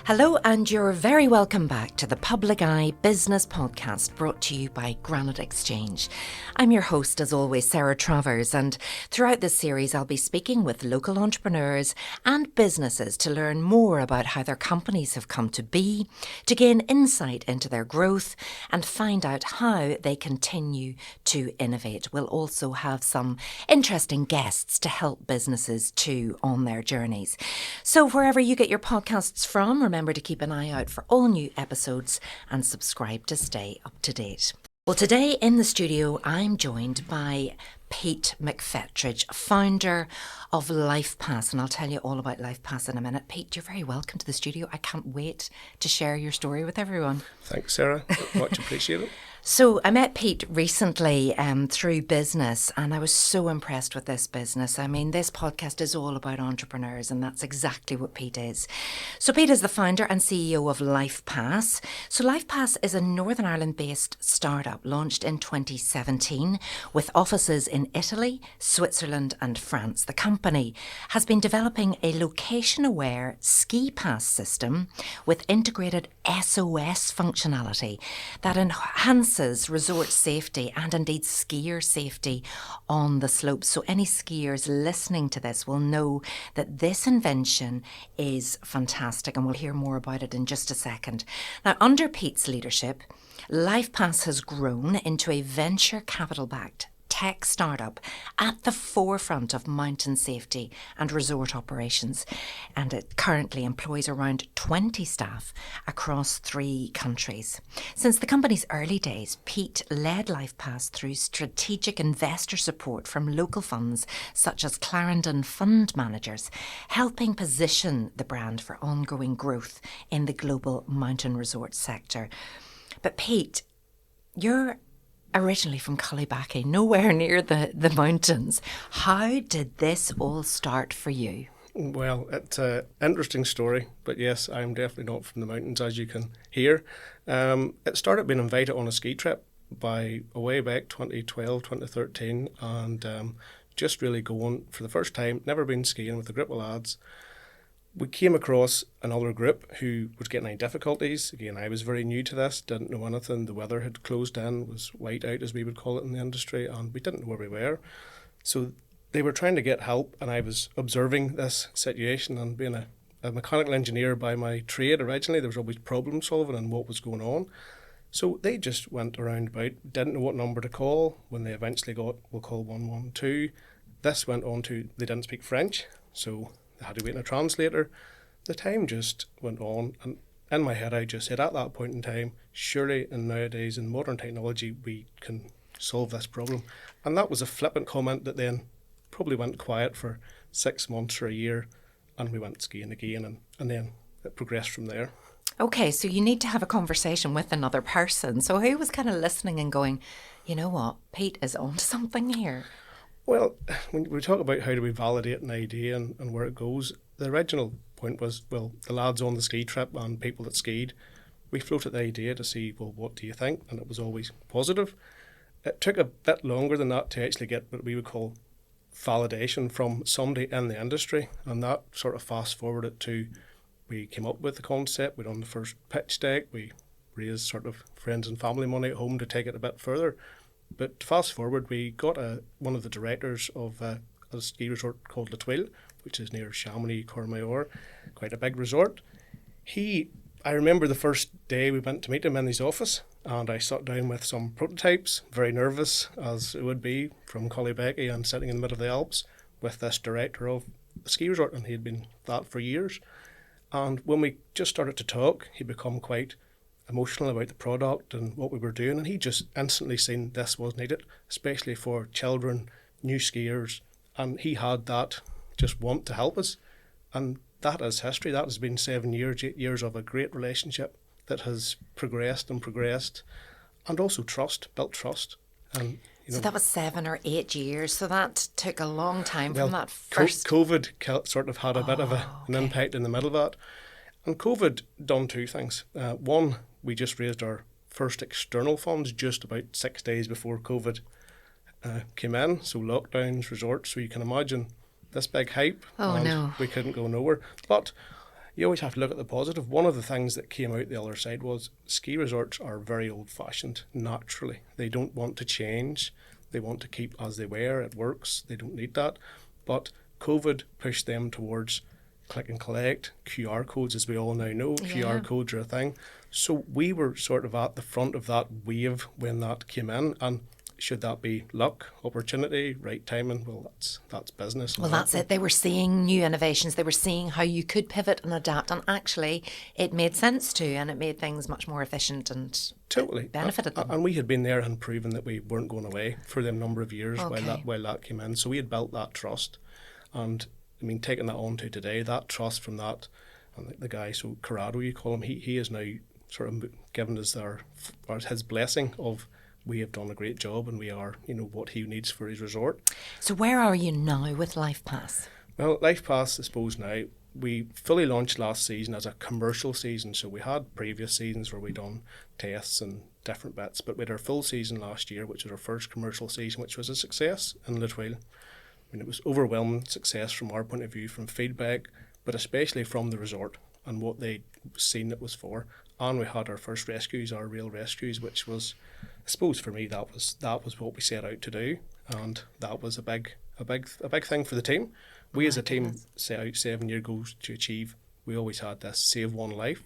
Hello, and you're very welcome back to the Public Eye Business Podcast brought to you by Granite Exchange. I'm your host, as always, Sarah Travers, and throughout this series I'll be speaking with local entrepreneurs and businesses to learn more about how their companies have come to be, to gain insight into their growth and find out how they continue to innovate. We'll also have some interesting guests to help businesses too on their journeys. So wherever you get your podcasts from, remember to keep an eye out for all new episodes and subscribe to stay up to date. Well, today in the studio, I'm joined by Pete McFetridge, founder of LifePass, and I'll tell you all about LifePass in a minute. Pete, you're very welcome to the studio. I can't wait to share your story with everyone. Thanks, Sarah. Much appreciated. So I met Pete recently through business, and I was so impressed with this business. I mean, this podcast is all about entrepreneurs, and that's exactly what Pete is. So Pete is the founder and CEO of LifePass. So LifePass is a Northern Ireland-based startup launched in 2017 with offices in Italy, Switzerland and France. The company has been developing a location-aware ski pass system with integrated SOS functionality that enhances resort safety and indeed skier safety on the slopes. So any skiers listening to this will know that this invention is fantastic, and we'll hear more about it in just a second. Now, under Pete's leadership, LifePass has grown into a venture capital-backed tech startup at the forefront of mountain safety and resort operations, and it currently employs around 20 staff across 3 countries. Since the company's early days, Pete led LifePass through strategic investor support from local funds such as Clarendon Fund Managers, helping position the brand for ongoing growth in the global mountain resort sector. But Pete, you're originally from Cullybackey, nowhere near the mountains. How did this all start for you? Well, it's an interesting story, but yes, I'm definitely not from the mountains, as you can hear. It started being invited on a ski trip by way back 2012, 2013, and just really going for the first time, never been skiing with a group of lads. We came across another group who was getting any difficulties. Again, I was very new to this, didn't know anything. The weather had closed in, was white out as we would call it in the industry, and we didn't know where we were. So they were trying to get help, and I was observing this situation, and being a mechanical engineer by my trade originally, there was always problem solving and what was going on. So they just went around about, didn't know what number to call. When they eventually got, we'll call 112, this went on to, they didn't speak French, so they had to wait on a translator. The time just went on, and in my head I just said at that point in time, surely in nowadays in modern technology we can solve this problem. And that was a flippant comment that then probably went quiet for 6 months or a year, and we went skiing again, and then it progressed from there. Okay, so you need to have a conversation with another person. So who was kind of listening and going, you know what, Pete is on to something here? Well, when we talk about how do we validate an idea and where it goes, the original point was, well, the lads on the ski trip and people that skied, we floated the idea to see, well, what do you think? And it was always positive. It took a bit longer than that to actually get what we would call validation from somebody in the industry, and that sort of fast forwarded to, we came up with the concept, we done the first pitch deck, we raised sort of friends and family money at home to take it a bit further. But fast forward, we got one of the directors of a ski resort called La Tuile, which is near Chamonix, Courmayeur, quite a big resort. I remember the first day we went to meet him in his office, and I sat down with some prototypes, very nervous as it would be from Cullybackey and sitting in the middle of the Alps with this director of the ski resort, and he had been that for years. And when we just started to talk, he'd become quite emotional about the product and what we were doing, and he just instantly seen this was needed, especially for children, new skiers, and he had that just want to help us, and that is history. That has been 7 years, 8 years of a great relationship that has progressed, and also built trust. And so that was 7 or 8 years, so that took a long time from that first. COVID sort of had a bit of an impact in the middle of that, and COVID done 2 things. One, we just raised our first external funds just about 6 days before COVID came in. So lockdowns, resorts, so you can imagine this big hype. Oh, no. We couldn't go nowhere. But you always have to look at the positive. One of the things that came out the other side was ski resorts are very old-fashioned naturally. They don't want to change. They want to keep as they were. It works. They don't need that. But COVID pushed them towards click and collect, QR codes, as we all now know. Yeah. QR codes are a thing. So we were sort of at the front of that wave when that came in. And should that be luck, opportunity, right timing? Well, that's business. Well, that's it. They were seeing new innovations. They were seeing how you could pivot and adapt. And actually, it made sense to, and it made things much more efficient and totally benefited them. And we had been there and proven that we weren't going away for them number of years while that came in. So we had built that trust. And I mean, taking that on to today, that trust from that, and the guy, so Corrado, you call him, he is now sort of given us his blessing of, we have done a great job and we are, what he needs for his resort. So where are you now with LifePass? Well, LifePass, I suppose now, we fully launched last season as a commercial season. So we had previous seasons where we done tests and different bits, but we had our full season last year, which was our first commercial season, which was a success in Litwell. I mean, it was overwhelming success from our point of view, from feedback, but especially from the resort and what they'd seen it was for. And we had our first rescues, our real rescues, which was, I suppose for me, that was what we set out to do, and that was a big thing for the team. We as a team set out 7 years ago to achieve. We always had this save one life,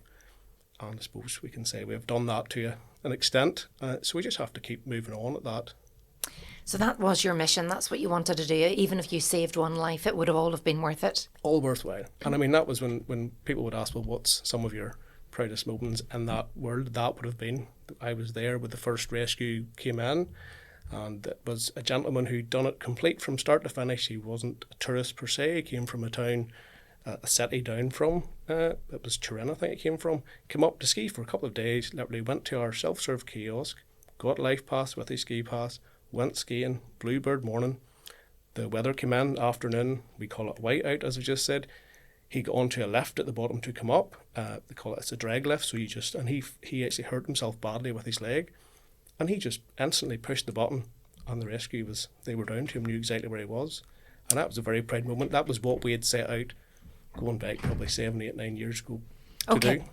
and I suppose we can say we have done that to an extent. So we just have to keep moving on at that. So that was your mission. That's what you wanted to do. Even if you saved one life, it would have all have been worth it. All worthwhile. And I mean, that was when people would ask, well, what's some of your proudest moments in that world? That would have been, I was there when the first rescue came in, and it was a gentleman who'd done it complete from start to finish. He wasn't a tourist per se. He came from a town, a city down from, it was Turin, I think he came from. Came up to ski for a couple of days, literally went to our self-serve kiosk, got LifePass with his ski pass, went skiing, bluebird morning. The weather came in, afternoon, we call it whiteout, as I just said. He got onto a lift at the bottom to come up. They call it, it's a drag lift, so he actually hurt himself badly with his leg. And he just instantly pushed the button, and the rescue they were down to him, knew exactly where he was. And that was a very proud moment. That was what we had set out, going back probably 7, 8, 9 years ago to do.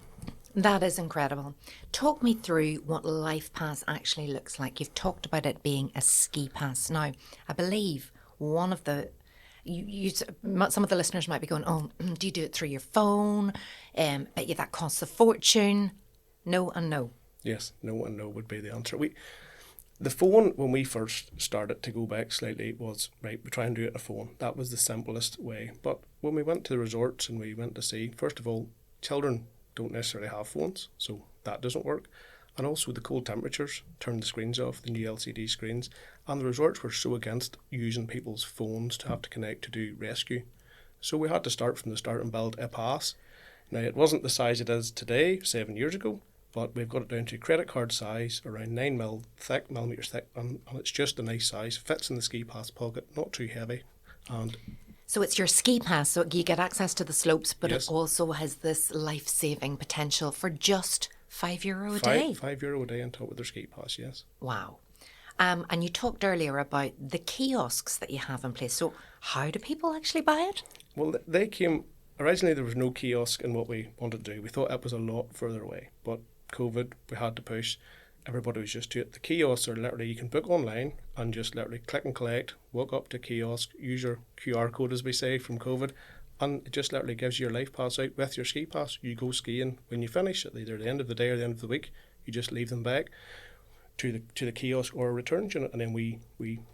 That is incredible. Talk me through what LifePass actually looks like. You've talked about it being a ski pass. Now, I believe one of the some of the listeners might be going, oh, do you do it through your phone? Bet you that costs a fortune. No and no. Yes, no and no would be the answer. The phone, when we first started, to go back slightly, was, right, we try and do it on a phone. That was the simplest way. But when we went to the resorts and we went to see, first of all, children don't necessarily have phones, so that doesn't work. And also the cold temperatures turned the screens off, the new LCD screens, and the resorts were so against using people's phones to have to connect to do rescue. So we had to start from the start and build a pass. Now, it wasn't the size it is today, 7 years ago, but we've got it down to credit card size, around 9 millimetres thick, and it's just a nice size, fits in the ski pass pocket, not too heavy. And so it's your ski pass, so you get access to the slopes, but yes, it also has this life-saving potential for just €5 a day. €5 a day on top of their ski pass, yes. Wow. And you talked earlier about the kiosks that you have in place. So how do people actually buy it? Well, they came, originally there was no kiosk in what we wanted to do. We thought it was a lot further away, but COVID, we had to push. Everybody was just to it. The kiosks are literally, you can book online and just literally click and collect, walk up to kiosk, use your QR code, as we say, from COVID, and it just literally gives you your life pass out with your ski pass. You go skiing when you finish, at either the end of the day or the end of the week, you just leave them back to the kiosk or a returns unit, and then we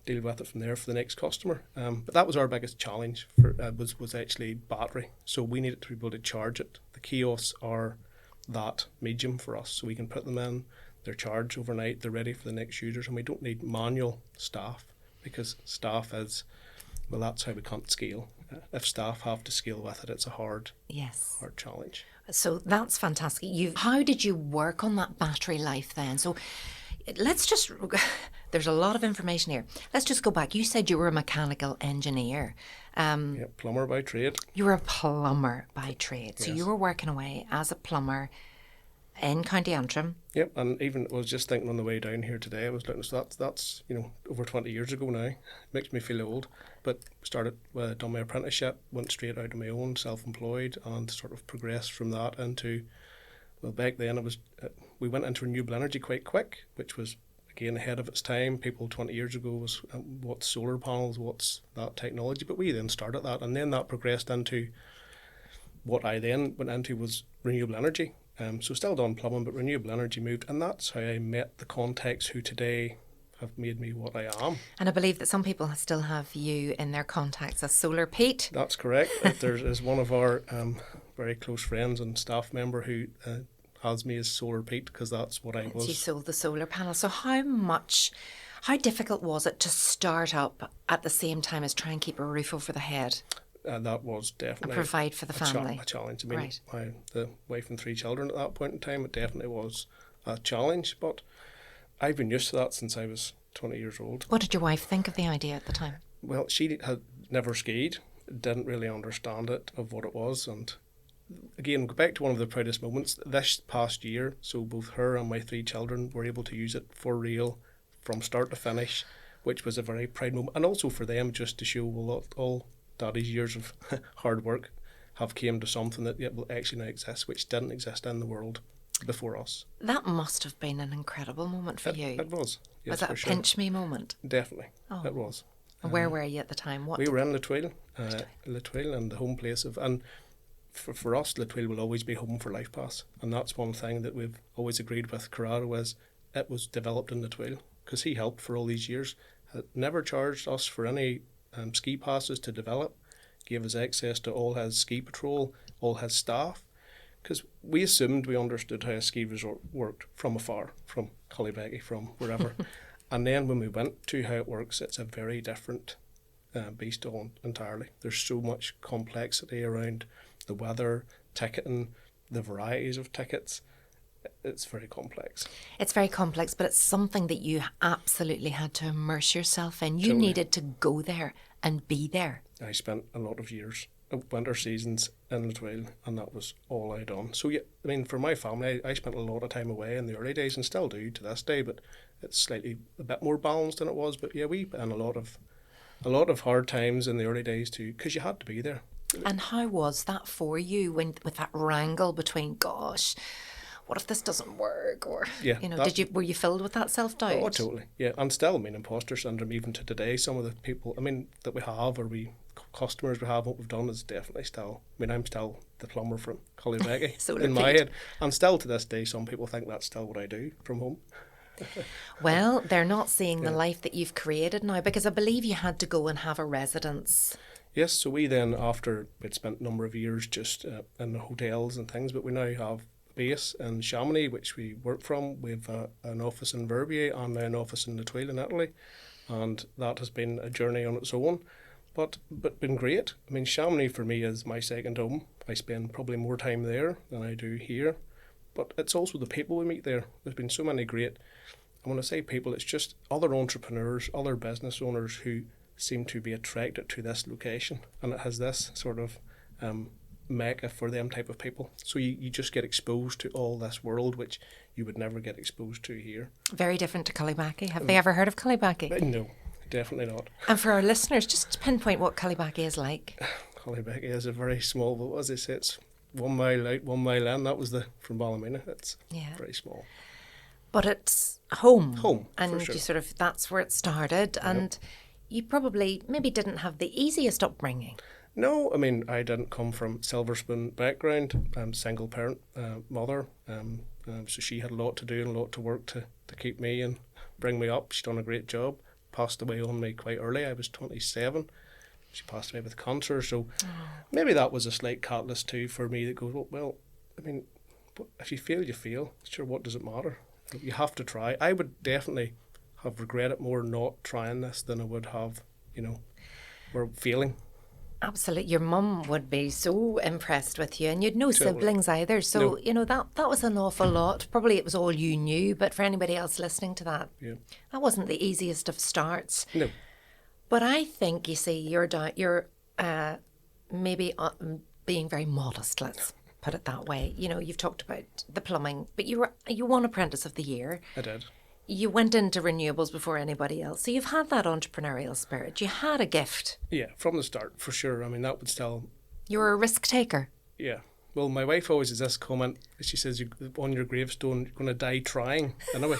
deal with it from there for the next customer. But that was our biggest challenge, was actually battery. So we needed to be able to charge it. The kiosks are that medium for us, so we can put them in, they're charged overnight, they're ready for the next users, and we don't need manual staff, because staff is, well, that's how we can't scale. If staff have to scale with it, it's a hard challenge. So that's fantastic. How did you work on that battery life then? So let's just, there's a lot of information here. Let's just go back. You said you were a mechanical engineer. Yeah, plumber by trade. You were a plumber by trade. So yes, you were working away as a plumber in County Antrim. Yep, and even I was just thinking on the way down here today, I was looking, so that's over 20 years ago now. It makes me feel old, but started, done my apprenticeship, went straight out on my own, self-employed, and sort of progressed from that into, well, back then it was, we went into renewable energy quite quick, which was, again, ahead of its time. People 20 years ago was, what's solar panels, what's that technology, but we then started that, and then that progressed into what I then went into was renewable energy. So still done plumbing, but renewable energy moved, and that's how I met the contacts who today have made me what I am. And I believe that some people still have you in their contacts as Solar Pete. That's correct. There's one of our very close friends and staff member who has me as Solar Pete, because that's what I was. You sold the solar panel. So how difficult was it to start up at the same time as try and keep a roof over the head? That was definitely... And provide for the family. A challenge. I mean, right. The wife and 3 children at that point in time, it definitely was a challenge, but I've been used to that since I was 20 years old. What did your wife think of the idea at the time? Well, she had never skied, didn't really understand it, of what it was, and again, go back to one of the proudest moments this past year. So both her and my 3 children were able to use it for real from start to finish, which was a very proud moment, and also for them just to show, well, all Daddy's years of hard work have came to something that will actually now exist, which didn't exist in the world before us. That must have been an incredible moment for you. It was. Yes, was that a pinch me moment? Definitely. Oh. It was. And where were you at the time? We were in Litwil, and the home place of, and for us, Litwil will always be home for LifePass, and that's one thing that we've always agreed with Carrara, was it was developed in Litwil, because he helped for all these years, never charged us for any ski passes to develop, gave us access to all his ski patrol, all his staff, because we assumed we understood how a ski resort worked from afar, from Cullybecky, from wherever. And then when we went to how it works, it's a very different beast entirely. There's so much complexity around the weather, ticketing, the varieties of tickets. It's very complex. It's very complex, but it's something that you absolutely had to immerse yourself in. You Totally. needed to go there and be there. I spent a lot of years, winter seasons in Litwil, and that was all I done. So yeah, I mean, for my family, I spent a lot of time away in the early days, and still do to this day, but it's slightly a bit more balanced than it was. But yeah, we had a lot of hard times in the early days too, because you had to be there. And how was that for you with that wrangle between, gosh, what if this doesn't work? Or, yeah, were you filled with that self-doubt? Oh, totally. Yeah, and still, I mean, imposter syndrome, even to today, some of the people, I mean, that we have, or customers we have, what we've done is definitely still, I mean, I'm still the plumber from Cullybecky in my head. And still to this day, some people think that's still what I do from home. Well, they're not seeing the life that you've created now, because I believe you had to go and have a residence. Yes, so we then, after we'd spent a number of years just in the hotels and things, but we now have base in Chamonix, which we work from. We have an office in Verbier and now an office in Litwil in Italy, and that has been a journey on its own, but been great. I mean, Chamonix for me is my second home. I spend probably more time there than I do here, but it's also the people we meet there. There's been so many great, and when I say people, it's just other entrepreneurs, other business owners who seem to be attracted to this location, and it has this sort of mecca for them type of people. So you just get exposed to all this world, which you would never get exposed to here. Very different to Cullybecky. Have they ever heard of Cullybecky? No, definitely not. And for our listeners, just to pinpoint what Cullybecky is like. Cullybecky is a very small, but as I say, it's 1 mile out, 1 mile in. That was from Ballymena. It's very small. But it's home. Home, and for sure. You sort of, that's where it started. And you probably maybe didn't have the easiest upbringing. No, I mean, I didn't come from silver spoon background. I'm single parent mother, so she had a lot to do and a lot to work to keep me and bring me up. She's done a great job. Passed away on me quite early. I was 27. She passed away with cancer, so maybe that was a slight catalyst too for me that goes, well, I mean, if you fail, you fail. Sure, what does it matter? You have to try. I would definitely have regretted more not trying this than I would have, or failing. Absolutely. Your mum would be so impressed with you, and you'd no siblings either. So, that was an awful lot. Probably it was all you knew, but for anybody else listening to that, that wasn't the easiest of starts. No. But I think, you see, you're maybe being very modest, put it that way. You know, you've talked about the plumbing, but you won Apprentice of the Year. I did. You went into renewables before anybody else. So you've had that entrepreneurial spirit. You had a gift. Yeah, from the start, for sure. I mean, that would still... You were a risk taker. Yeah. Well, my wife always has this comment. She says, on your gravestone, you're going to die trying. Anyway.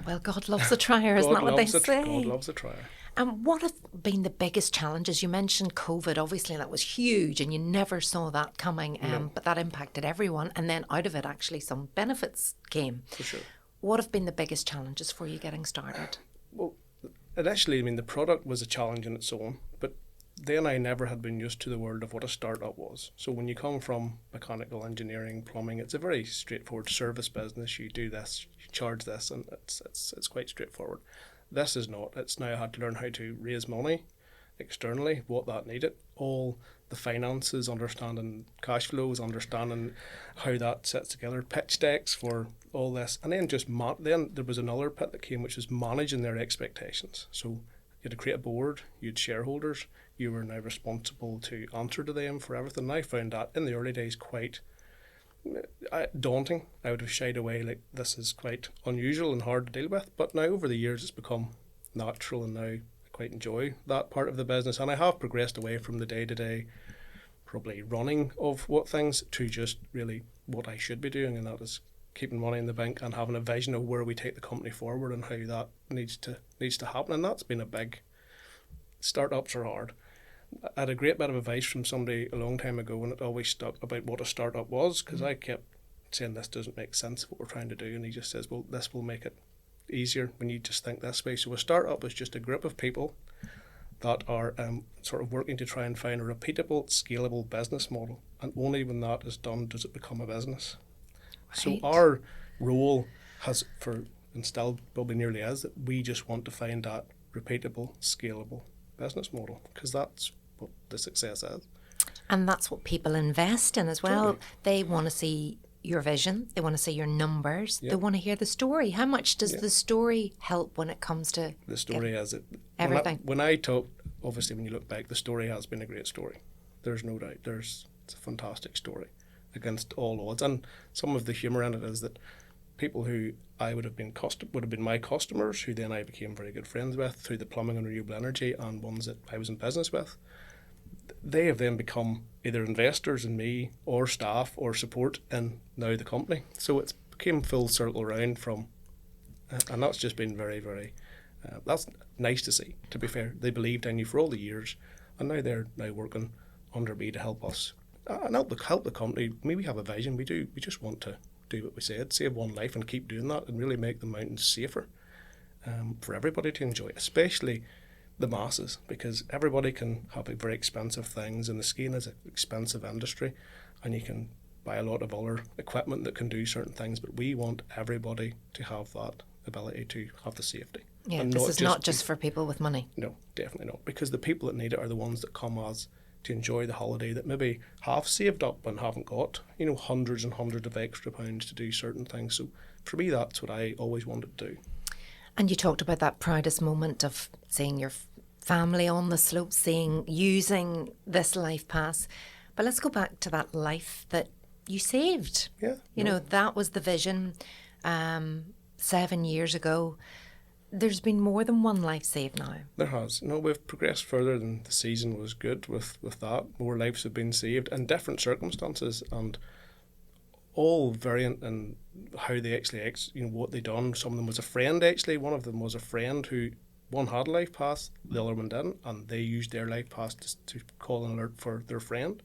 Well, God loves a trier, isn't that what they say? God loves a trier. And what have been the biggest challenges? You mentioned COVID. Obviously, that was huge and you never saw that coming, No. but that impacted everyone. And then out of it, actually, some benefits came. For sure. What have been the biggest challenges for you getting started? Well, initially, I mean, the product was a challenge in its own, but then I never had been used to the world of what a startup was. So when you come from mechanical engineering, plumbing, it's a very straightforward service business. You do this, you charge this, and it's quite straightforward. This is not. It's now I had to learn how to raise money externally, what that needed, all the finances, understanding cash flows, understanding how that sits together, pitch decks for all this, and then then there was another bit that came, which was managing their expectations. So you had to create a board, you had shareholders, you were now responsible to answer to them for everything. And I found that in the early days quite daunting. I would have shied away, like, this is quite unusual and hard to deal with, but now over the years it's become natural, and now I quite enjoy that part of the business, and I have progressed away from the day-to-day probably running of what things to just really what I should be doing, and that is keeping money in the bank and having a vision of where we take the company forward and how that needs to happen. And that's been a big... Startups are hard. I had a great bit of advice from somebody a long time ago, and it always stuck, about what a startup was, because I kept saying this doesn't make sense what we're trying to do, and he just says, well, this will make it easier when you just think this way. So a startup is just a group of people that are sort of working to try and find a repeatable, scalable business model, and only when that is done does it become a business. Right. So our role has, and still probably nearly is, that we just want to find that repeatable, scalable business model, because that's what the success is. And that's what people invest in as well. Totally. They want to see your vision, they want to see your numbers, Yep. They want to hear the story. How much does the story help when it comes to the story? As it everything? When I talk, obviously when you look back, the story has been a great story. There's no doubt. It's a fantastic story against all odds, and some of the humour in it is that people who I would have been my customers, who then I became very good friends with through the plumbing and renewable energy, and ones that I was in business with, they have then become either investors in me or staff or support in now the company. So it's became full circle round from, and that's just been very, very, that's nice to see, to be fair. They believed in you for all the years, and now they're now working under me to help us and help the company. I mean, we have a vision. We just want to do what we said, save one life and keep doing that, and really make the mountains safer for everybody to enjoy, especially the masses, because everybody can have very expensive things, and the skiing is an expensive industry, and you can buy a lot of other equipment that can do certain things, but we want everybody to have that ability to have the safety. Yeah, this is not just for people with money. No, definitely not, because the people that need it are the ones that come as to enjoy the holiday, that maybe have saved up and haven't got, hundreds and hundreds of extra pounds to do certain things. So for me, that's what I always wanted to do. And you talked about that proudest moment of seeing your family on the slopes, using this life pass. But let's go back to that life that you saved. Yeah. You know, that was the vision 7 years ago. There's been more than one life saved now. There has. No, we've progressed further than the season was good with that. More lives have been saved in different circumstances, and all variant in how they actually, what they done. Some of them was a friend, actually. One of them was a friend who, one had a life pass, the other one didn't, and they used their life pass to call an alert for their friend.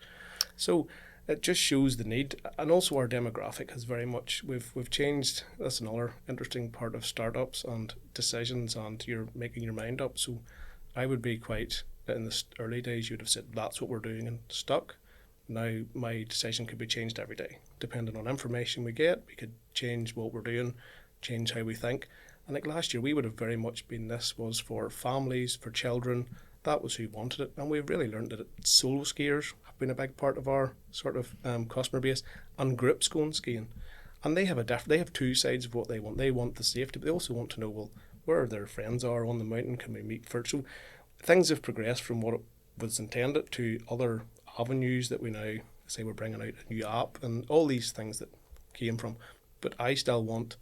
So it just shows the need, and also our demographic has very much, we've changed. That's another interesting part of startups and decisions, and you're making your mind up. So I would be quite, in the early days, you'd have said, that's what we're doing, and stuck. Now my decision could be changed every day. Depending on information we get, we could change what we're doing, change how we think. And like last year, we would have very much been, this was for families, for children. That was who wanted it, and we've really learned that solo skiers have been a big part of our sort of customer base, and groups going skiing, and they have two sides of what they want. They want the safety, but they also want to know, well, where their friends are on the mountain, can we meet first? So things have progressed from what it was intended to other avenues that we now say we're bringing out a new app and all these things that came from. But I still want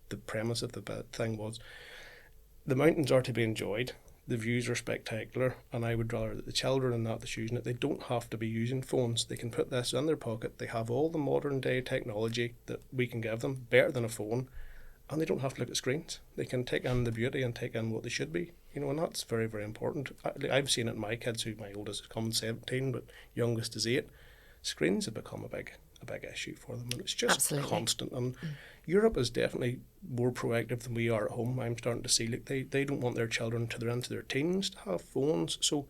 the premise of the thing was the mountains are to be enjoyed. The views are spectacular, and I would rather that the children and not that's using it, they don't have to be using phones. They can put this in their pocket. They have all the modern day technology that we can give them, better than a phone, and they don't have to look at screens. They can take in the beauty and take in what they should be, and that's very, very important. I've seen it in my kids, who my oldest is coming 17, but youngest is 8. Screens have become a big issue for them, and it's just Absolutely. constant. And Europe is definitely more proactive than we are at home. I'm starting to see they don't want their children till they're into their teens to have phones. So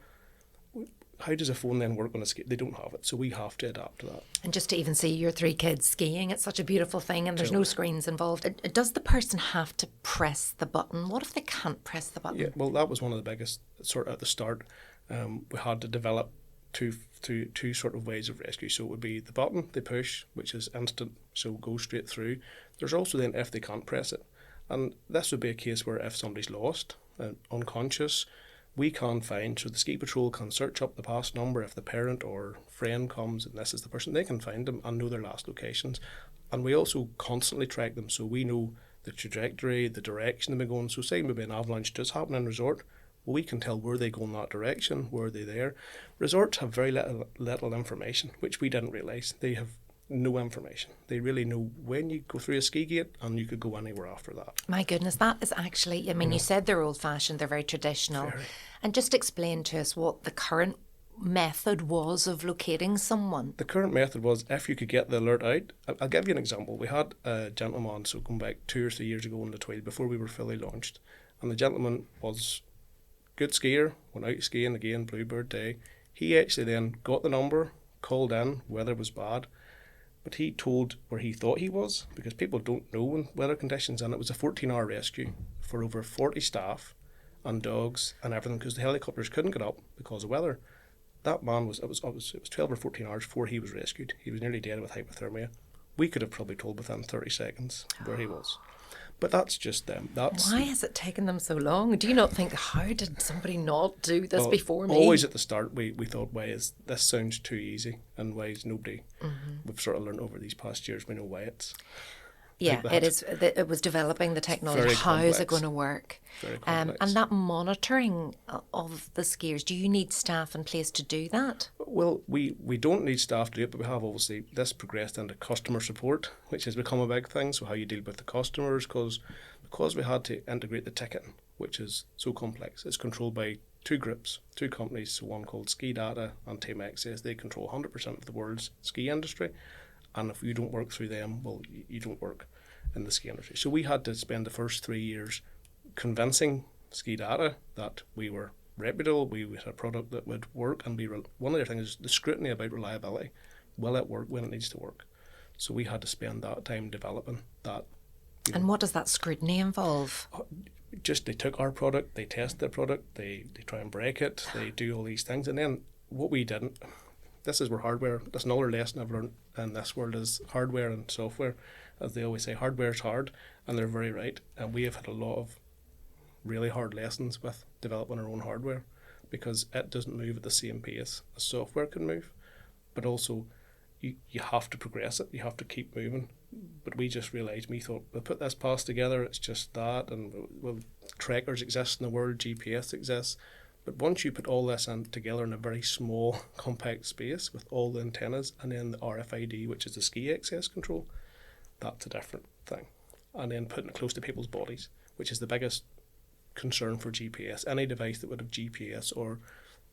how does a phone then work on a ski? They don't have it, so we have to adapt to that. And just to even see your 3 kids skiing, it's such a beautiful thing, and there's no screens involved. Does the person have to press the button? What if they can't press the button? Yeah, well, that was one of the biggest sort of at the start. We had to develop two sort of ways of rescue. So it would be the button they push, which is instant, so go straight through. There's also then if they can't press it, and this would be a case where if somebody's lost and unconscious, we can find, so the ski patrol can search up the pass number. If the parent or friend comes and this is the person, they can find them and know their last locations. And we also constantly track them, so we know the trajectory, the direction they've been going. So say maybe an avalanche does happen in resort, well, we can tell where they go in that direction, were they there. Resorts have very little information, which we didn't realise. They have no information. They really know when you go through a ski gate, and you could go anywhere after that. My goodness, that is actually, I mean, you said they're old-fashioned, they're very traditional. Very. And just explain to us what the current method was of locating someone. The current method was if you could get the alert out. I'll give you an example. We had a gentleman, so going back 2 or 3 years ago in the Tweel, before we were fully launched, and the gentleman was good skier, went out skiing again, Bluebird Day. He actually then got the number, called in, weather was bad, but he told where he thought he was, because people don't know in weather conditions, and it was a 14-hour rescue for over 40 staff and dogs and everything, because the helicopters couldn't get up because of weather. That man it was 12 or 14 hours before he was rescued. He was nearly dead with hypothermia. We could have probably told within 30 seconds where he was. But that's just them. Why has it taken them so long? Do you not think, how did somebody not do this before me? Always at the start, we thought, this sounds too easy, and why is nobody? We've sort of learned over these past years, we know why it's. Yeah, it is. It was developing the technology. Very How complex. is it going to work? Very complex. And that monitoring of the skiers, do you need staff in place to do that? Well, we don't need staff to do it, but we have obviously this progressed into customer support, which has become a big thing. So how you deal with the customers, because we had to integrate the ticketing, which is so complex. It's controlled by 2 groups, 2 companies, so one called Ski Data and Team Access. They control 100% of the world's ski industry, and if you don't work through them, well, you don't work in the ski industry. So we had to spend the first 3 years convincing Ski Data that we were reputable, we had a product that would work, and one of the things is the scrutiny about reliability. Will it work when it needs to work? So we had to spend that time developing that. And what does that scrutiny involve? Just they took our product, they test the product, they try and break it, they do all these things, and then what we didn't. This is where hardware. That's another lesson I've learned in this world is hardware and software. As they always say, hardware's hard, and they're very right. And we have had a lot of really hard lessons with developing our own hardware, because it doesn't move at the same pace as software can move. But also, you have to progress it. You have to keep moving. But we just realised, we thought, we'll put this pass together, it's just that, and trackers exist in the world, GPS exists. But once you put all this together in a very small, compact space with all the antennas and then the RFID, which is the ski access control, that's a different thing. And then putting it close to people's bodies, which is the biggest concern for GPS. Any device that would have GPS or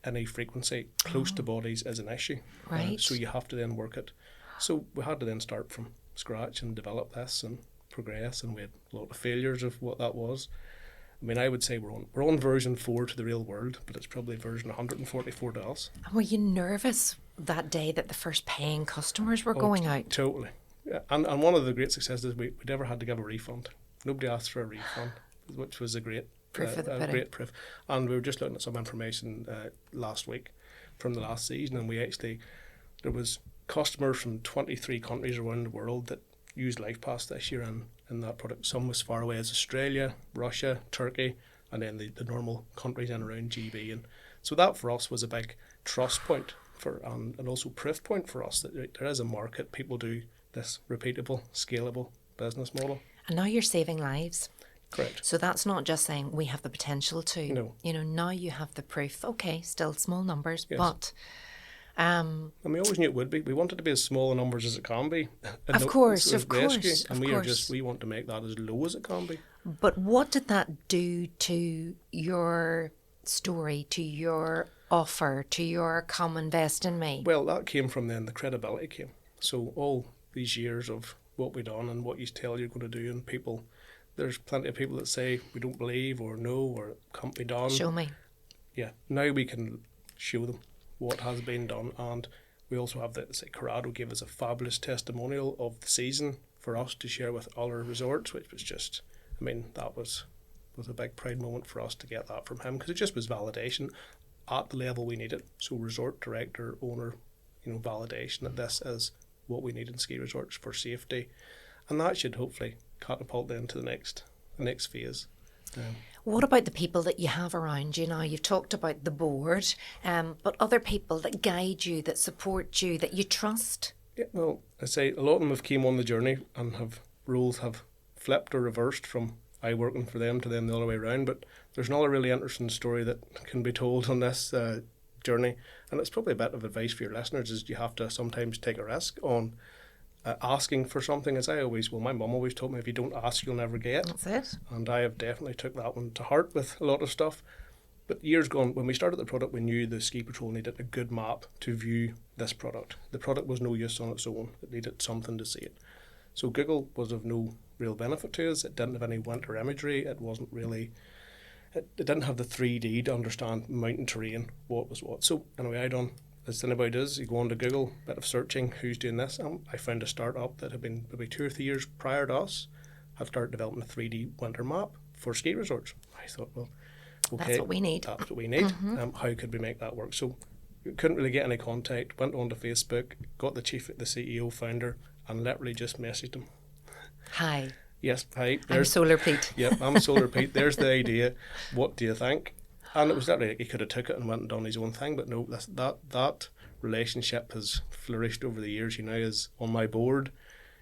any frequency close to bodies is an issue. Right. So you have to then work it. So we had to then start from scratch and develop this and progress, and we had a lot of failures of what that was. I mean, I would say we're on version 4 to the real world, but it's probably version 144 to us. And were you nervous that day that the first paying customers were going out? Totally. Yeah. And one of the great successes, we never had to give a refund. Nobody asked for a refund, which was a great proof of the pudding. Great proof. And we were just looking at some information last week from the last season, and there was customers from 23 countries around the world that used LifePass this year in that product. Some as far away as Australia, Russia, Turkey, and then the normal countries in around GB. And so that for us was a big trust point, and also proof point for us that there is a market. People do this repeatable, scalable business model. And now you're saving lives. Correct. So that's not just saying we have the potential to. No. You know, now you have the proof. Okay, still small numbers, Yes. but And we always knew it would be. We want it to be as small in numbers as it can be. Of course. And we want to make that as low as it can be. But what did that do to your story, to your offer, to your come invest in me? Well, that came from then the credibility came. So all these years of what we've done and what you tell you're going to do, and people, there's plenty of people that say we don't believe or no or it can't be done. Show me. Yeah, now we can show them what has been done, and we also have Corrado gave us a fabulous testimonial of the season for us to share with other resorts, which was just, I mean, that was a big pride moment for us to get that from him, because it just was validation at the level we needed. So resort director, owner, validation that this is what we need in ski resorts for safety, and that should hopefully catapult into the next phase. What about the people that you have around you now? You've talked about the board, but other people that guide you, that support you, that you trust? Yeah, well, I say a lot of them have came on the journey and roles have flipped or reversed from I working for them to them the other way around. But there's another really interesting story that can be told on this journey, and it's probably a bit of advice for your listeners, is you have to sometimes take a risk on asking for something. As my mum always told me, if you don't ask, you'll never get. That's it. And I have definitely took that one to heart with a lot of stuff. But years gone, when we started the product, we knew the ski patrol needed a good map to view this product. The product was no use on its own. It needed something to see it. So Google was of no real benefit to us. It didn't have any winter imagery. It wasn't really... It didn't have the 3D to understand mountain terrain, what was what. So anyway, as anybody does, you go on to Google, bit of searching, who's doing this. I found a startup that had been maybe 2 or 3 years prior to us, had started developing a 3D winter map for ski resorts. I thought, well, okay, that's what we need. That's what we need. How could we make that work? So we couldn't really get any contact. Went on to Facebook, got the CEO, founder, and literally just messaged him. Hi. Yes, hi. I'm Solar Pete. Yep, I'm Solar Pete. There's the idea. What do you think? And it was literally, he could have took it and went and done his own thing, but no, that relationship has flourished over the years. He now is on my board.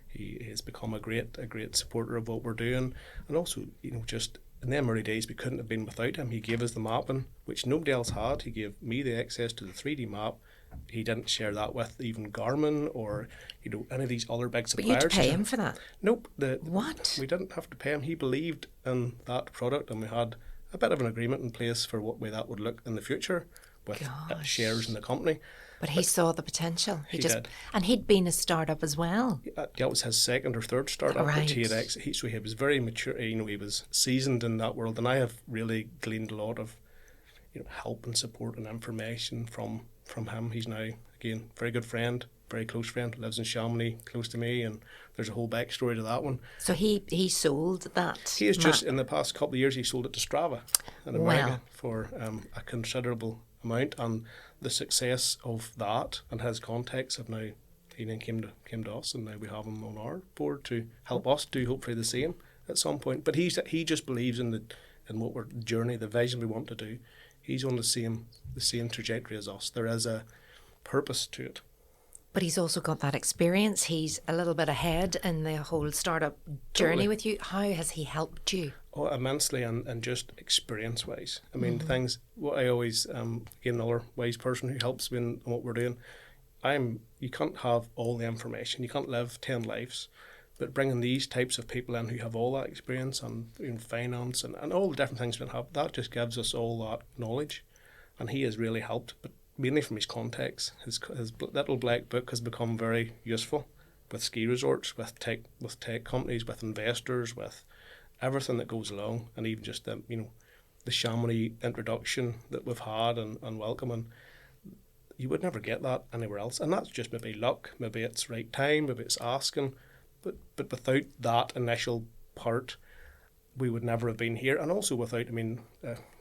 He has become a great supporter of what we're doing, and also, just in them early days, we couldn't have been without him. He gave us the mapping, which nobody else had. He gave me the access to the 3D map. He didn't share that with even Garmin or any of these other big suppliers. But you had to pay him for that? Nope. What? We didn't have to pay him. He believed in that product, and we had a bit of an agreement in place for what way that would look in the future with shares in the company. But he saw the potential. He did. And he'd been a startup as well. That was his second or third startup. Right. Which he was very mature. He was seasoned in that world, and I have really gleaned a lot of help and support and information from him. He's now, again, very good friend, very close friend, lives in Chamonix, close to me, and there's a whole backstory to that one. So he sold that. He has just, in the past couple of years, he sold it to Strava in America for a considerable amount, and the success of that and his contacts have now, he then came to us, and now we have him on our board to help us do hopefully the same at some point. But he just believes in what we're journey, the vision we want to do. He's on the same trajectory as us. There is a purpose to it. But he's also got that experience. He's a little bit ahead in the whole startup journey with you. How has he helped you? Oh, immensely, and just experience-wise. I mean, things, what I always, again, another wise person who helps me in what we're doing, you can't have all the information. You can't live 10 lives. But bringing these types of people in who have all that experience and finance and all the different things we have, that just gives us all that knowledge. And he has really helped, but mainly from his contacts. His little black book has become very useful with ski resorts, with tech companies, with investors, with everything that goes along, and even just the Chamonix introduction that we've had and welcoming. You would never get that anywhere else, and that's just maybe luck, maybe it's right time, maybe it's asking, but without that initial part, we would never have been here. And also without, we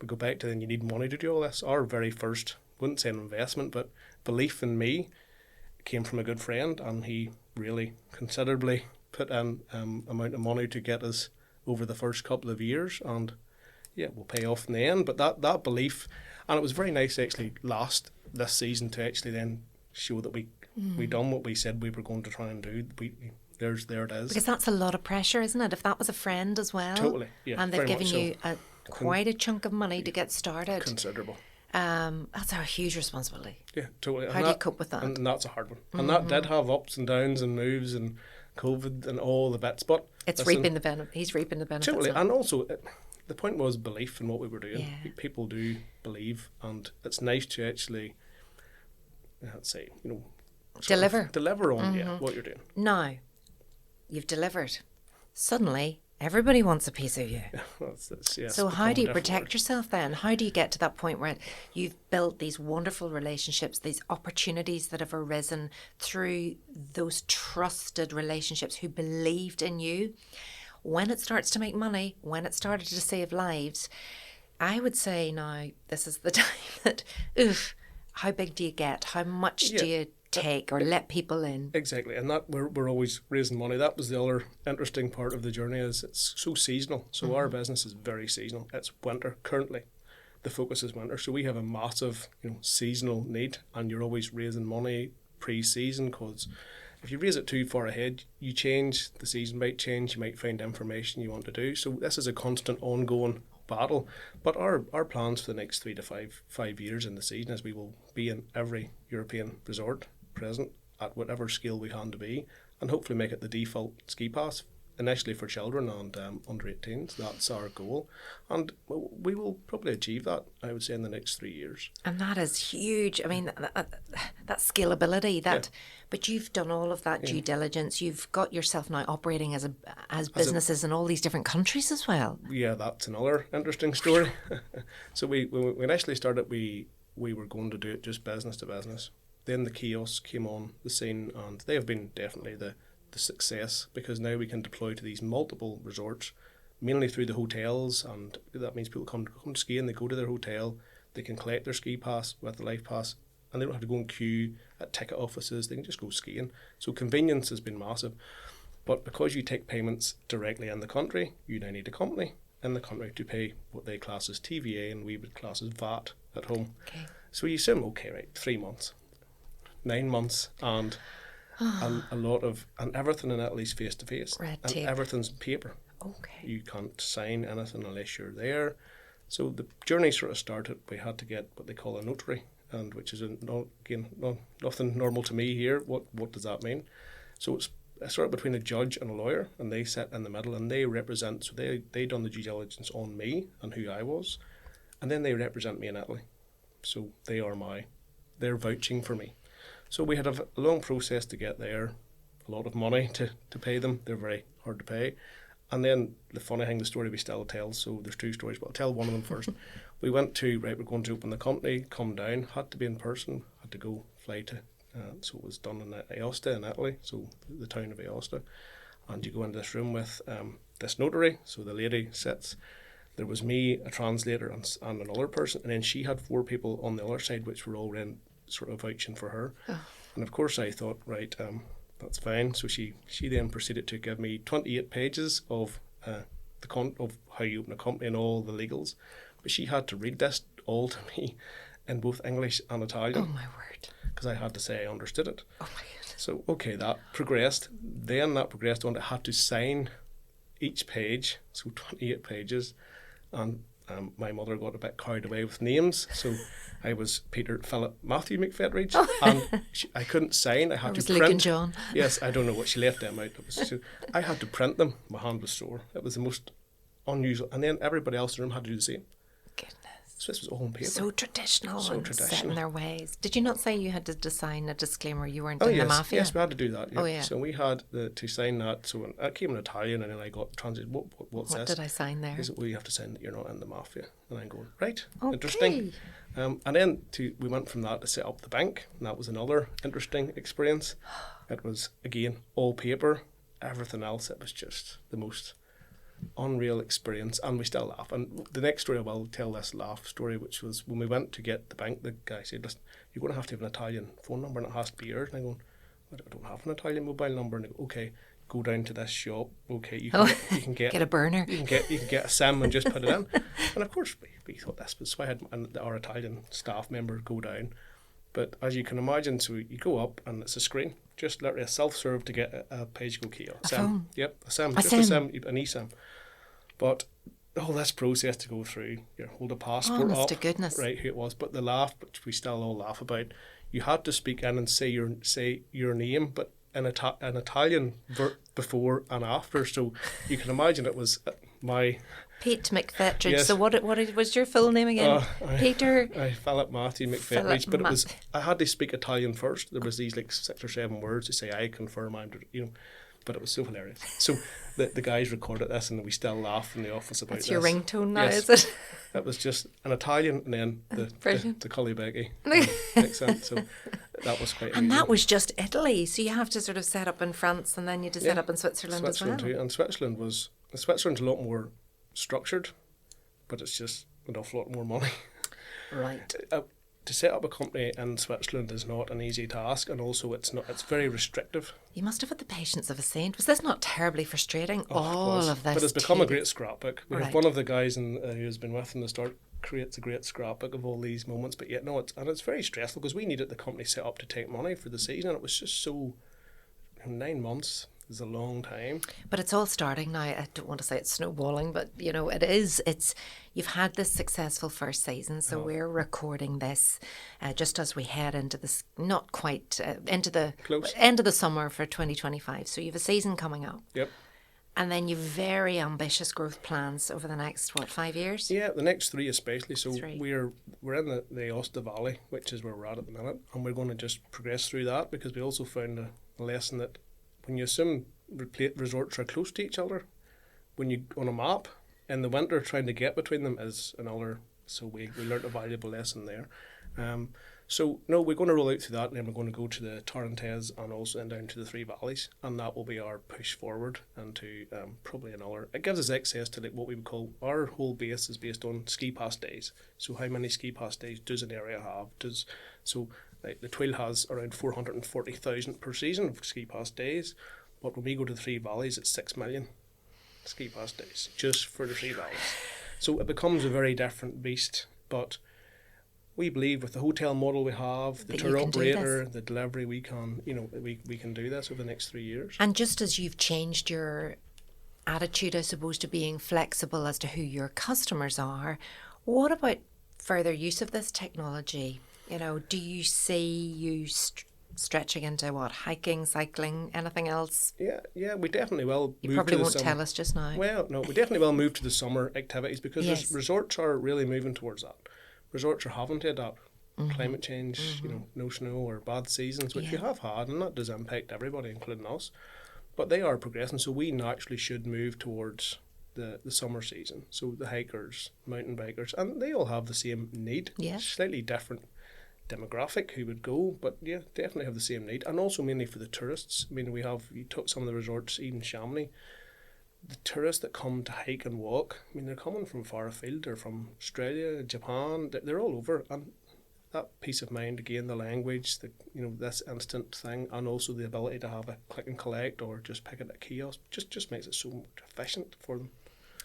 go back to then you need money to do all this. Our very first, wouldn't say an investment, but belief in me came from a good friend, and he really considerably put in amount of money to get us over the first couple of years. And yeah, we'll pay off in the end. But that belief, and it was very nice actually this season to actually then show that we done what we said we were going to try and do. There it is. Because that's a lot of pressure, isn't it? If that was a friend as well. Totally, yeah. And they've very given much so. you quite a chunk of money to get started. Considerable. That's a huge responsibility. Yeah, totally. How do you cope with that? And that's a hard one. And that did have ups and downs and moves and COVID and all the bits. But he's reaping the benefits. Totally. And also, the point was belief in what we were doing. Yeah. People do believe, and it's nice to actually, let's say, deliver on what you're doing. Now, you've delivered. Suddenly, everybody wants a piece of you. So how do you protect yourself then? How do you get to that point where you've built these wonderful relationships, these opportunities that have arisen through those trusted relationships who believed in you? When it starts to make money, when it started to save lives, I would say now this is the time that, how big do you get? How much do you take or let people in? Exactly, and that we're always raising money. That was the other interesting part of the journey, is it's so seasonal. So our business is very seasonal. It's winter currently. The focus is winter, so we have a massive seasonal need, and you're always raising money pre-season, because if you raise it too far ahead, you change, the season might change, you might find information you want to do. So this is a constant ongoing battle. But our plans for the next 3 to 5 years in the season is we will be in every European resort present at whatever scale we can to be, and hopefully make it the default ski pass initially for children and under 18s. That's our goal, and we will probably achieve that, I would say, in the next 3 years. And that is huge. I mean, that scalability, but you've done all of that due diligence. You've got yourself now operating as businesses in all these different countries as well. Yeah, that's another interesting story. So when we initially started, we were going to do it just business to business. Then the kiosks came on the scene, and they have been definitely the success, because now we can deploy to these multiple resorts, mainly through the hotels, and that means people come to ski and they go to their hotel, they can collect their ski pass with the life pass, and they don't have to go and queue at ticket offices, they can just go skiing. So convenience has been massive. But because you take payments directly in the country, you now need a company in the country to pay what they class as TVA and we would class as VAT at home. Okay. So you assume, okay, right, 3 months, 9 months, and a lot of, and everything in Italy's face to face. Red and tape. Everything's paper. Okay. You can't sign anything unless you're there. So the journey sort of started. We had to get what they call a notary, and which is nothing normal to me here. What does that mean? So it's sort of between a judge and a lawyer, and they sit in the middle, and they represent. So they done the due diligence on me and who I was, and then they represent me in Italy. So they're vouching for me. So we had a long process to get there, a lot of money to pay them. They're very hard to pay. And then the funny thing, the story we still tell, so there's 2 stories, but I'll tell one of them first. We went to, we're going to open the company, come down, had to be in person, had to go fly to, so it was done in Aosta in Italy, so the town of Aosta. And you go into this room with this notary, so the lady sits. There was me, a translator, and another person, and then she had 4 people on the other side, which were all in sort of vouching for her. And of course I thought, right, that's fine. So she then proceeded to give me 28 pages of of how you open a company and all the legals, but she had to read this all to me in both English and Italian. Oh my word. Because I had to say I understood it. Oh my goodness. So okay, that progressed. Then that progressed on, I had to sign each page, so 28 pages, and my mother got a bit carried away with names, so I was Peter, Philip, Matthew McFetridge, and I couldn't sign. I had to print. Luke and John. Yes, I don't know what she left them out. I had to print them. My hand was sore. It was the most unusual. And then everybody else in the room had to do the same. Goodness. So this was all on paper. So traditional. So and traditional. set in their ways. Did you not say you had to sign a disclaimer you weren't Oh in yes, the mafia? yes, we had to do that. Yeah. Oh yeah. So we had to sign that. So I came in Italian, and then I got translated. What's What this? did I sign there? Is it, well, you have to sign that you're not in the mafia. And I'm going, right, Okay. interesting. And then we went from that to set up the bank, and that was another interesting experience. It was, again, all paper, everything else. It was just the most unreal experience, and we still laugh. And the next story I will tell, this laugh story, which was when we went to get the bank, the guy said, listen, you're going to have an Italian phone number, and it has to be yours. And I go, I don't have an Italian mobile number. And they go, okay, go down to this shop. Okay, you can get get a burner. You can get a sim and just put it in. And of course, we thought this was, so I had our Italian staff member go down. But as you can imagine, so you go up and it's a screen, just literally a self-serve to get a page-go kiosk. A phone? Yep, a sim, A just sim. a sim, an eSIM. But all this process to go through, you hold a passport Honest up, to goodness. right, who it was. But the laugh, which we still all laugh about, you had to speak in and say your name, but in an Italian before and after. So you can imagine it was my... Pete McFetridge. Yes. So what was your full name again? Peter? Philip Matthew McFetridge. But it was, I had to speak Italian first. There was these like 6 or 7 words to say, I confirm I'm, but it was so hilarious. So the guys recorded this and we still laugh in the office about That's this. your ringtone now, Yes. is it? It was just an Italian and then the Cully Becky accent. So that was quite And amusing. that was just Italy. So you have to sort of set up in France and then you had to set Yeah. up in Switzerland as well. Too. And Switzerland's a lot more structured, but it's just an awful lot more money. Right. To set up a company in Switzerland is not an easy task, and also it's very restrictive. You must have had the patience of a saint. Was this not terribly frustrating? Oh, it All was. of this. But it's become a tedious- great scrapbook. We Right. have one of the guys who's been with from the start creates a great scrapbook of all these moments. But yet, no, it's very stressful because we needed the company set up to take money for the season, and it was just so. 9 months is a long time. But it's all starting now. I don't want to say it's snowballing, but it is. You've had this successful first season, so we're recording this just as we head into this, not quite into the Close. end of the summer for 2025. So you have a season coming up, Yep. and then you've very ambitious growth plans over the next 5 years. Yeah, the next 3 especially. So 3. we're in the Osta Valley, which is where we're at the minute, and we're going to just progress through that because we also found a lesson that when you assume resorts are close to each other, when you on a map in the winter trying to get between them is another. So we learned a valuable lesson there. So no, we're going to roll out through that, and then we're going to go to the Tarentaise and also then down to the 3 valleys, and that will be our push forward into probably another. It gives us access to like what we would call our whole base is based on ski pass days. So how many ski pass days does an area have? Like the Twill has around 440,000 per season of ski pass days, but when we go to the 3 valleys, it's 6 million ski pass days just for the 3 valleys. So it becomes a very different beast, but we believe with the hotel model we have, the That tour you can do operator, the delivery, we can do this over the next 3 years. And just as you've changed your attitude, I suppose, to being flexible as to who your customers are, what about further use of this technology? Do you see you stretching into hiking, cycling, anything else? Yeah, we definitely will. You move probably to the won't summer. tell us just now. Well, no, we definitely will move to the summer activities because Yes. resorts are really moving towards that. Resorts are having to adapt. Climate change, no snow or bad seasons, which we have had, and that does impact everybody, including us. But they are progressing, so we naturally should move towards the summer season. So the hikers, mountain bikers, and they all have the same need. Yeah. Slightly different demographic who would go, but yeah, definitely have the same need. And also mainly for the tourists. I mean, you took some of the resorts, even Chamonix, the tourists that come to hike and walk, I mean, they're coming from far afield. They're from Australia, Japan, they're all over. And that peace of mind, again, the language, this instant thing, and also the ability to have a click and collect or just pick it at a kiosk, just makes it so much efficient for them.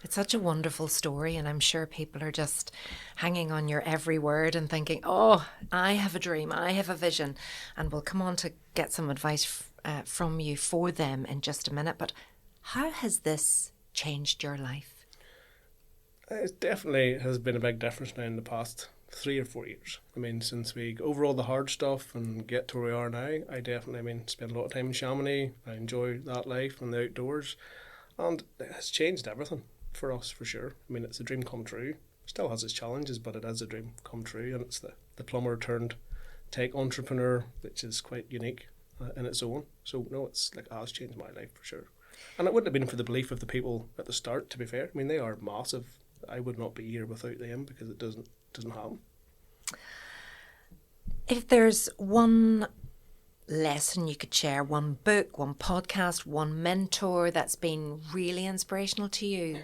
It's such a wonderful story, and I'm sure people are just hanging on your every word and thinking, oh, I have a dream, I have a vision. And we'll come on to get some advice from you for them in just a minute. But how has this changed your life? It definitely has been a big difference now in the past 3 or 4 years. I mean, since we go over all the hard stuff and get to where we are now, I definitely, spend a lot of time in Chamonix. I enjoy that life and the outdoors. And it has changed everything for us, for sure. I mean, it's a dream come true. Still has its challenges, but it is a dream come true. And it's the plumber turned tech entrepreneur, which is quite unique in its own. So, no, it's like, it has changed my life, for sure. And it wouldn't have been for the belief of the people at the start, to be fair. I mean, they are massive. I would not be here without them because it doesn't happen. If there's one lesson you could share, one book, one podcast, one mentor that's been really inspirational to you?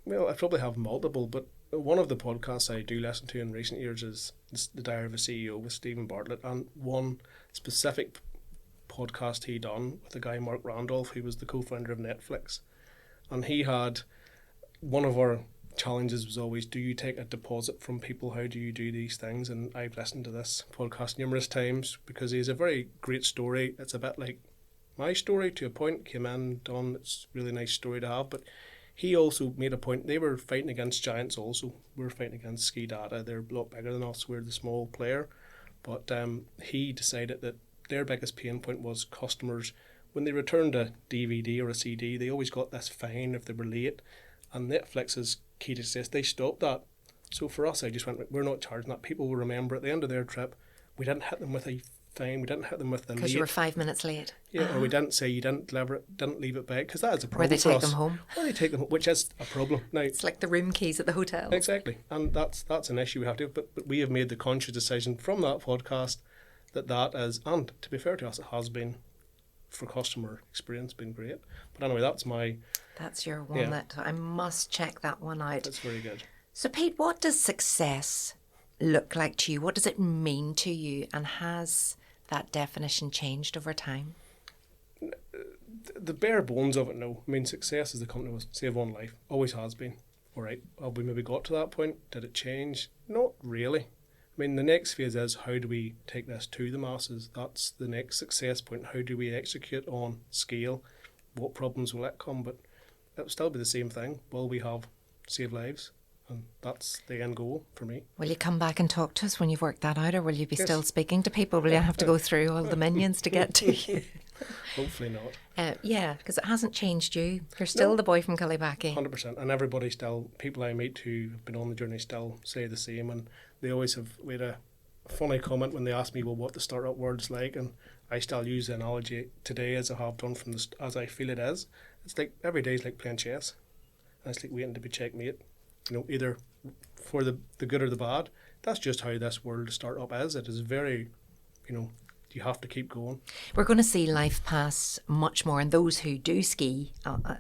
Well, I probably have multiple, but one of the podcasts I do listen to in recent years is The Diary of a CEO with Stephen Bartlett, and one specific podcast he done with a guy, Mark Randolph, who was the co-founder of Netflix. And he had, one of our challenges was always, do you take a deposit from people? How do you do these things? And I've listened to this podcast numerous times because he has a very great story. It's a bit like my story to a point, came in, done, it's a really nice story to have. But he also made a point, they were fighting against giants also. We're fighting against Ski Data. They're a lot bigger than us. We're the small player. But he decided that their biggest pain point was customers, when they returned a DVD or a CD, they always got this fine if they were late. And Netflix's key to success, they stopped that. So for us, I just went, we're not charging that. People will remember at the end of their trip, we didn't hit them with a fine, we didn't hit them with the late. Because you were 5 minutes late. Yeah, or we didn't say you didn't deliver it, didn't leave it back, because that is a problem Or they for take us. them home. Or they take them home, which is a problem. Now, it's like the room keys at the hotel. Exactly, and that's an issue we have to have, but we have made the conscious decision from that podcast that is, and to be fair to us, it has been, for customer experience, been great. But anyway, that's your one that I must check that one out. That's very good. So Pete, what does success look like to you? What does it mean to you? And has that definition changed over time? The bare bones of it, no. I mean, success as the company was save one life, always has been. All right, have we maybe got to that point? Did it change? Not really. I mean, the next phase is, how do we take this to the masses? That's the next success point. How do we execute on scale? What problems will it come? But it'll still be the same thing. Will we have save lives? And that's the end goal for me. Will you come back and talk to us when you've worked that out, or will you be still speaking to people? Will you have to go through all the minions to get to you? Hopefully not. Yeah, because it hasn't changed you. You're still the boy from Cullybacky. 100%. And everybody still, people I meet who have been on the journey still say the same. And they always have made a funny comment when they ask me, well, what the startup world's like. And I still use the analogy today, as I have done as I feel it is. It's like every day is like playing chess. And it's like waiting to be checkmate. You know, either for the good or the bad. That's just how this world of startup is. It is very, you have to keep going. We're going to see life pass much more, and those who do ski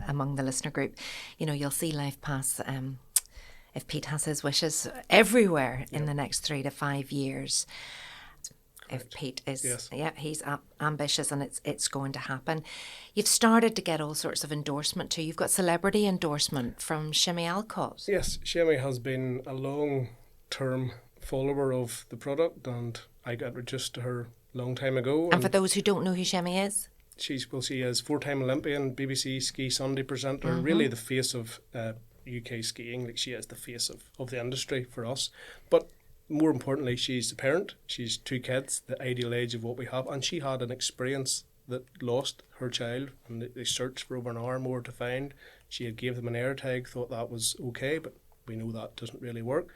among the listener group, you'll see life pass, if Pete has his wishes, everywhere in the next 3 to 5 years. Correct. If Pete is, he's ambitious, and it's going to happen. You've started to get all sorts of endorsement too. You've got celebrity endorsement from Shimmy Alcott. Yes, Shimmy has been a long-term follower of the product, and I got introduced to her a long time ago. And for those who don't know who Shimmy is? She is 4-time Olympian, BBC Ski Sunday presenter, really the face of UK skiing. Like, she is the face of the industry for us. But more importantly, she's a parent. She's 2 kids, the ideal age of what we have. And she had an experience that lost her child, and they searched for over an hour more to find. She had gave them an air tag, thought that was okay, but we know that doesn't really work.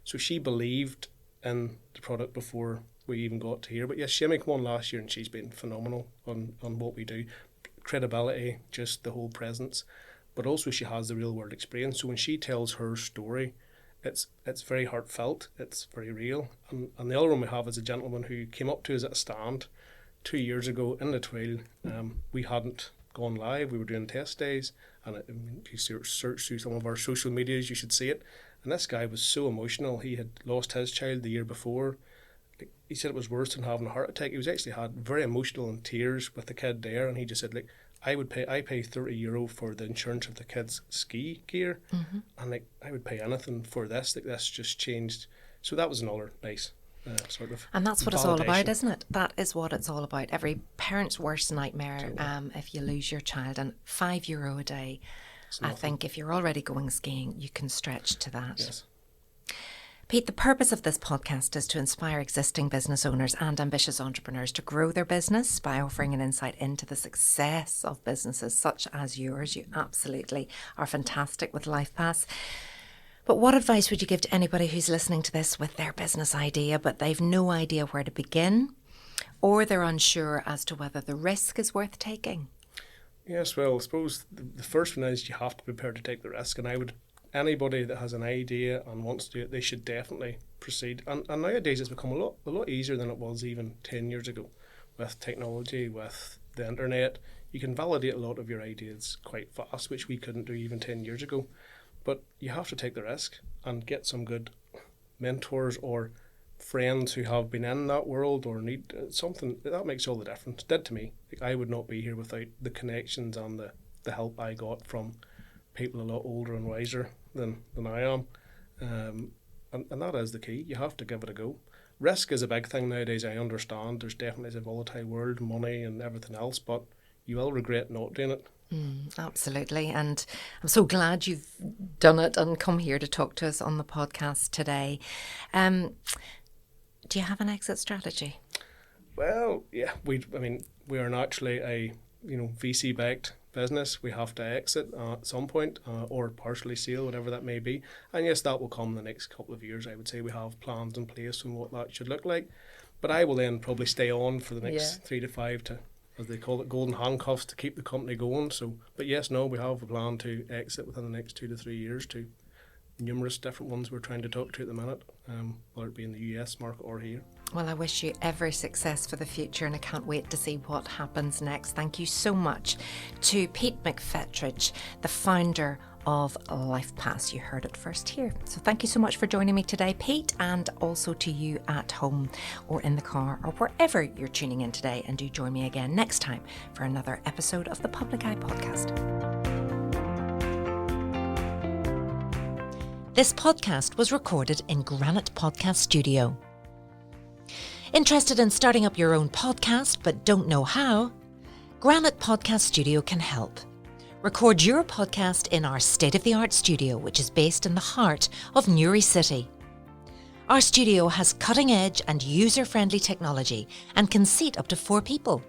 So she believed in the product before we even got to here. But yes, Shimmy came on last year, and she's been phenomenal on what we do. Credibility, just the whole presence. But also she has the real world experience. So when she tells her story, it's very heartfelt, it's very real. And the other one we have is a gentleman who came up to us at a stand 2 years ago in the trail. We hadn't gone live, we were doing test days, and if you search through some of our social medias, you should see it. And this guy was so emotional. He had lost his child the year before. He said it was worse than having a heart attack. He was actually had very emotional and tears with the kid there, and he just said, I pay €30 for the insurance of the kids' ski gear, and I would pay anything for this. This just changed. So that was another nice sort of. And that's what it's all about, isn't it? That is what it's all about. Every parent's worst nightmare, if you lose your child, and €5 a day. I think if you're already going skiing, you can stretch to that. Yes. Pete, the purpose of this podcast is to inspire existing business owners and ambitious entrepreneurs to grow their business by offering an insight into the success of businesses such as yours. You absolutely are fantastic with LifePass. But what advice would you give to anybody who's listening to this with their business idea, but they've no idea where to begin, or they're unsure as to whether the risk is worth taking? Yes, well, I suppose the first one is you have to be prepared to take the risk, and anybody that has an idea and wants to do it, they should definitely proceed. And nowadays it's become a lot easier than it was even 10 years ago. With technology, with the internet, you can validate a lot of your ideas quite fast, which we couldn't do even 10 years ago. But you have to take the risk and get some good mentors or friends who have been in that world or need something, that makes all the difference. It did to me. Like, I would not be here without the connections and the help I got from people a lot older and wiser than I am. And that is the key. You have to give it a go. Risk is a big thing nowadays, I understand. There's definitely a volatile world, money and everything else, but you will regret not doing it. Absolutely. And I'm so glad you've done it and come here to talk to us on the podcast today. Do you have an exit strategy? Well, yeah, we are naturally a VC backed business. We have to exit at some point or partially sell, whatever that may be. And yes, that will come in the next couple of years. I would say we have plans in place on what that should look like. But I will then probably stay on for the next 3 to 5 to, as they call it, golden handcuffs to keep the company going. So, but yes, no, we have a plan to exit within the next 2 to 3 years to numerous different ones we're trying to talk to at the minute, whether it be in the US market or here. Well, I wish you every success for the future and I can't wait to see what happens next. Thank you so much to Pete McFetridge, the founder of LifePass. You heard it first here. So thank you so much for joining me today, Pete, and also to you at home or in the car or wherever you're tuning in today. And do join me again next time for another episode of the Public Eye Podcast. This podcast was recorded in Granite Podcast Studio. Interested in starting up your own podcast but don't know how? Granite Podcast Studio can help. Record your podcast in our state-of-the-art studio, which is based in the heart of Newry City. Our studio has cutting-edge and user-friendly technology and can seat up to 4 people.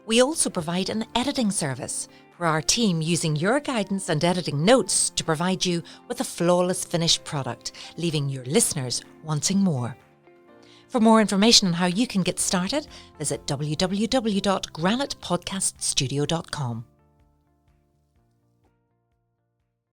We also provide an editing service for our team using your guidance and editing notes to provide you with a flawless finished product, leaving your listeners wanting more. For more information on how you can get started, visit www.granitepodcaststudio.com.